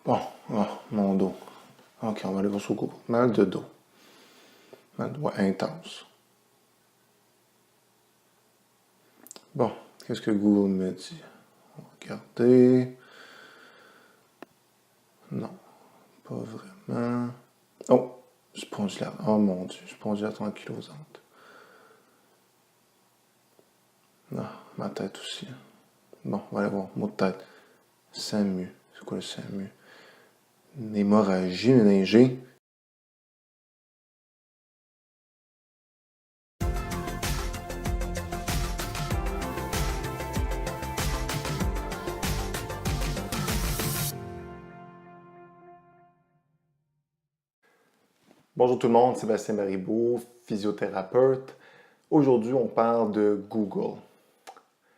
Bon, mon dos. Ok, on va aller voir sur Google. Mal de dos. Mal de dos intense. Bon, qu'est-ce que Google me dit? On va regarder. Non, pas vraiment. Oh, spondylate. Oh mon Dieu, spondylate ankylosante. Non, ma tête aussi. Bon, on va aller voir. Mot de tête. SAMU. C'est quoi le SAMU? Une hémorragie méningée. Bonjour tout le monde, Sébastien Baribeau, physiothérapeute. Aujourd'hui, on parle de Google.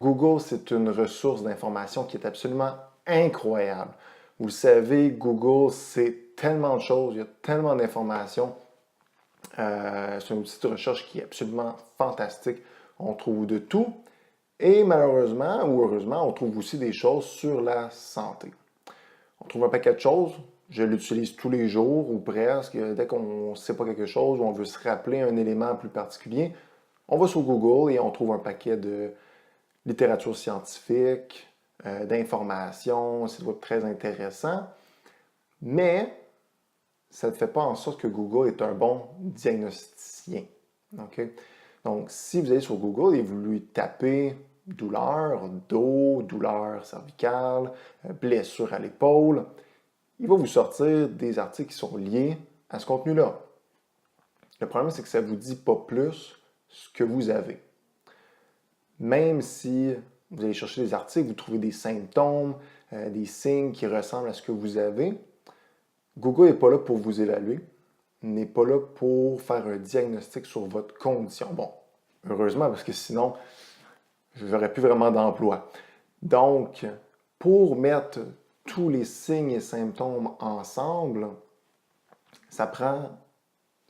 Google, c'est une ressource d'information qui est absolument incroyable. Vous le savez, Google, c'est tellement de choses, il y a tellement d'informations. C'est un outil de recherche qui est absolument fantastique. On trouve de tout. Et malheureusement ou heureusement, on trouve aussi des choses sur la santé. On trouve un paquet de choses. Je l'utilise tous les jours ou presque. Dès qu'on ne sait pas quelque chose ou on veut se rappeler un élément plus particulier, on va sur Google et on trouve un paquet de littérature scientifique, d'informations. C'est très intéressant. Mais ça ne fait pas en sorte que Google est un bon diagnosticien. Okay? Donc, si vous allez sur Google et vous lui tapez douleur, dos, douleur cervicale, blessure à l'épaule, il va vous sortir des articles qui sont liés à ce contenu-là. Le problème, c'est que ça ne vous dit pas plus ce que vous avez. Même si vous allez chercher des articles, vous trouvez des symptômes, des signes qui ressemblent à ce que vous avez, Google n'est pas là pour vous évaluer, n'est pas là pour faire un diagnostic sur votre condition. Bon, heureusement, parce que sinon, je n'aurais plus vraiment d'emploi. Donc, pour mettre tous les signes et symptômes ensemble, ça prend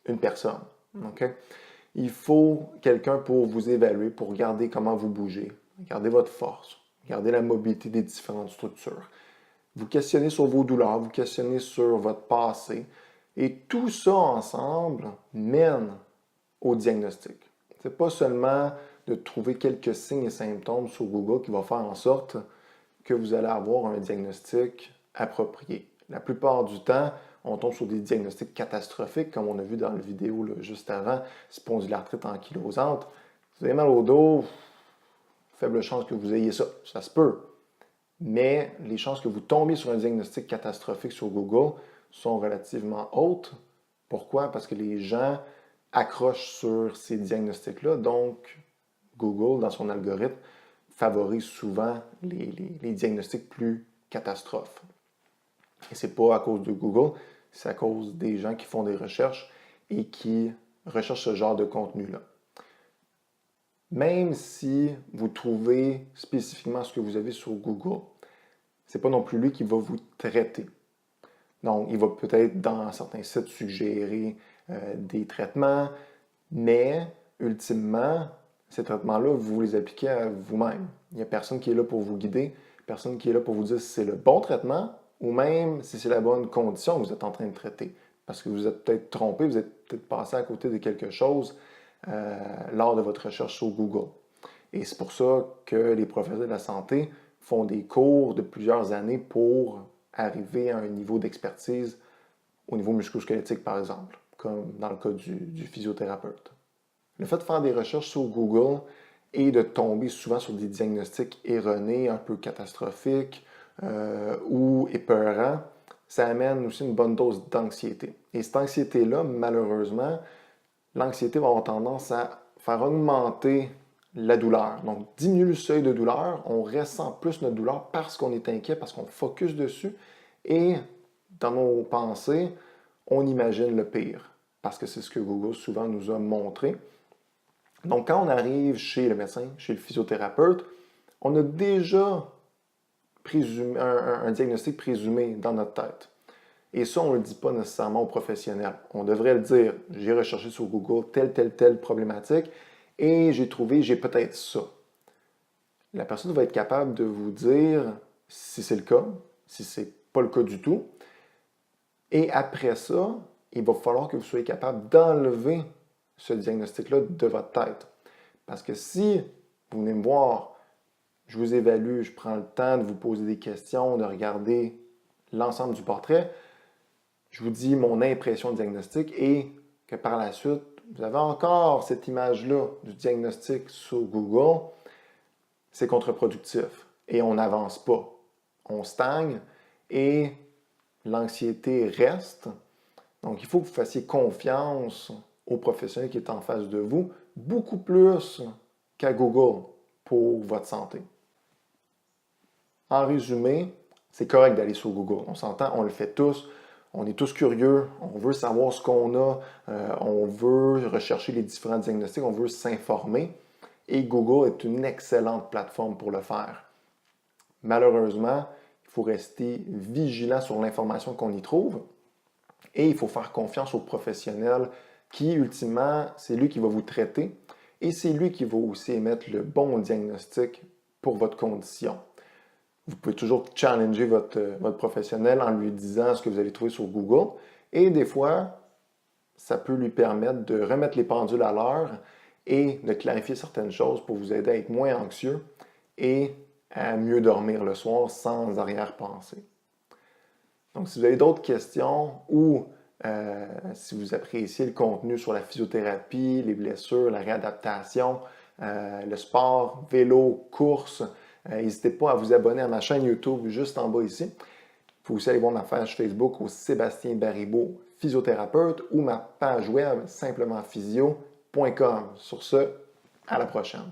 une personne. Okay? Il faut quelqu'un pour vous évaluer, pour regarder comment vous bougez, regarder votre force, regarder la mobilité des différentes structures. Vous questionnez sur vos douleurs, vous questionnez sur votre passé, et tout ça ensemble mène au diagnostic. Ce n'est pas seulement de trouver quelques signes et symptômes sur Google qui va faire en sorte que vous allez avoir un diagnostic approprié. La plupart du temps, on tombe sur des diagnostics catastrophiques, comme on a vu dans la vidéo là, juste avant, spondylarthrite ankylosante. Vous avez mal au dos, faible chance que vous ayez ça. Ça se peut. Mais les chances que vous tombiez sur un diagnostic catastrophique sur Google sont relativement hautes. Pourquoi? Parce que les gens accrochent sur ces diagnostics-là. Donc, Google, dans son algorithme, favorise souvent les diagnostics plus catastrophes. Et ce n'est pas à cause de Google, c'est à cause des gens qui font des recherches et qui recherchent ce genre de contenu-là. Même si vous trouvez spécifiquement ce que vous avez sur Google, ce n'est pas non plus lui qui va vous traiter. Donc, il va peut-être dans certains sites suggérer des traitements, mais ultimement, ces traitements-là, vous les appliquez à vous-même. Il n'y a personne qui est là pour vous guider, personne qui est là pour vous dire si c'est le bon traitement ou même si c'est la bonne condition que vous êtes en train de traiter. Parce que vous êtes peut-être trompé, vous êtes peut-être passé à côté de quelque chose lors de votre recherche sur Google. Et c'est pour ça que les professionnels de la santé font des cours de plusieurs années pour arriver à un niveau d'expertise au niveau musculo-squelettique, par exemple, comme dans le cas du physiothérapeute. Le fait de faire des recherches sur Google et de tomber souvent sur des diagnostics erronés, un peu catastrophiques ou épeurants, ça amène aussi une bonne dose d'anxiété. Et cette anxiété-là, malheureusement, l'anxiété va avoir tendance à faire augmenter la douleur. Donc, diminue le seuil de douleur, on ressent plus notre douleur parce qu'on est inquiet, parce qu'on focus dessus, et dans nos pensées, on imagine le pire, parce que c'est ce que Google souvent nous a montré. Donc, quand on arrive chez le médecin, chez le physiothérapeute, on a déjà un diagnostic présumé dans notre tête. Et ça, on ne le dit pas nécessairement aux professionnels. On devrait le dire. J'ai recherché sur Google telle problématique et j'ai peut-être ça. La personne va être capable de vous dire si c'est le cas, si c'est pas le cas du tout. Et après ça, il va falloir que vous soyez capable d'enlever ce diagnostic-là de votre tête. Parce que si vous venez me voir, je vous évalue, je prends le temps de vous poser des questions, de regarder l'ensemble du portrait, je vous dis mon impression de diagnostic et que par la suite, vous avez encore cette image-là du diagnostic sur Google, c'est contre-productif et on n'avance pas. On stagne et l'anxiété reste. Donc, il faut que vous fassiez confiance au professionnel qui est en face de vous, beaucoup plus qu'à Google pour votre santé. En résumé, c'est correct d'aller sur Google. On s'entend, on le fait tous. On est tous curieux, on veut savoir ce qu'on a, on veut rechercher les différents diagnostics, on veut s'informer. Et Google est une excellente plateforme pour le faire. Malheureusement, il faut rester vigilant sur l'information qu'on y trouve et il faut faire confiance au professionnel qui, ultimement, c'est lui qui va vous traiter et c'est lui qui va aussi émettre le bon diagnostic pour votre condition. Vous pouvez toujours challenger votre professionnel en lui disant ce que vous allez trouver sur Google. Et des fois, ça peut lui permettre de remettre les pendules à l'heure et de clarifier certaines choses pour vous aider à être moins anxieux et à mieux dormir le soir sans arrière-pensée. Donc, si vous avez d'autres questions ou si vous appréciez le contenu sur la physiothérapie, les blessures, la réadaptation, le sport, vélo, course, n'hésitez pas à vous abonner à ma chaîne YouTube juste en bas ici. Vous pouvez aussi aller voir ma page Facebook au Sébastien Baribeau, physiothérapeute, ou ma page web simplementphysio.com. Sur ce, à la prochaine.